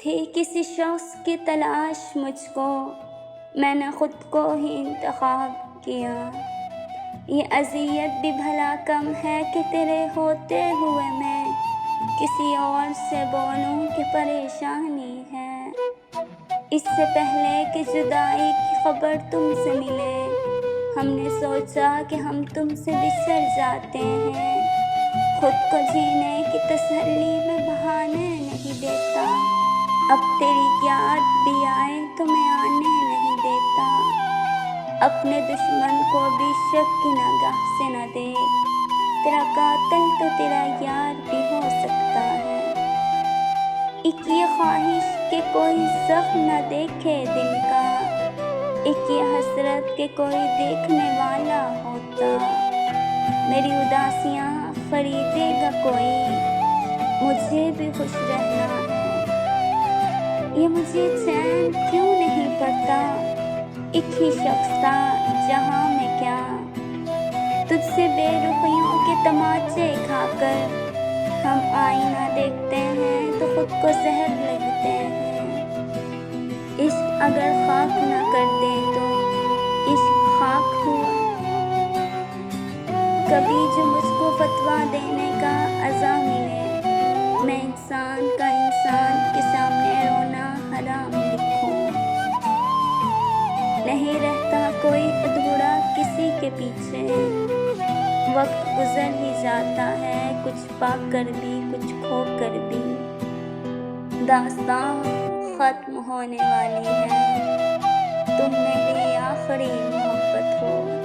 تھی کسی شخص کی تلاش مجھ کو، میں نے خود کو ہی انتخاب کیا۔ یہ اذیت بھی بھلا کم ہے کہ تیرے ہوتے ہوئے میں کسی اور سے بولوں کہ پریشانی ہے۔ اس سے پہلے کہ جدائی کی خبر تم سے ملے، ہم نے سوچا کہ ہم تم سے بچھڑ جاتے ہیں۔ خود کو جینے کی تسلی میں بہانے نہیں دیتا، اب تیری یاد بھی آئے تو میں آنے نہیں دیتا۔ اپنے دشمن کو بھی شک کی نگاہ سے نہ دیکھ، تیرا قاتل تو تیرا یار بھی ہو سکتا ہے۔ ایک یہ خواہش کہ کوئی زخم نہ دیکھے دل کا، ایک یہ حسرت کہ کوئی دیکھنے والا ہوتا۔ میری اداسیاں خریدے گا کوئی، مجھے بھی خوش رہنا ہے۔ یہ مجھے چین کیوں نہیں پڑتا، ایک ہی شخص تھا جہاں میں کیا۔ تجھ سے بے رخیوں کے تماچے کھا کر ہم آئینہ دیکھتے ہیں تو خود کو زہر لگتے ہیں۔ عشق اگر خاک نہ کر دے تو عشق خاک ہوا۔ کبھی جو مجھ کو فتویٰ دینے کا عزا ملے، میں انسان کا انسان کے سامنے رونا حرام لکھوں۔ نہیں رہتا کوئی ادھورا کسی کے پیچھے، وقت گزر ہی جاتا ہے، کچھ پا کر بھی کچھ کھو کر بھی۔ داستان ختم ہونے والی ہے، تم میری آخری محبت ہو۔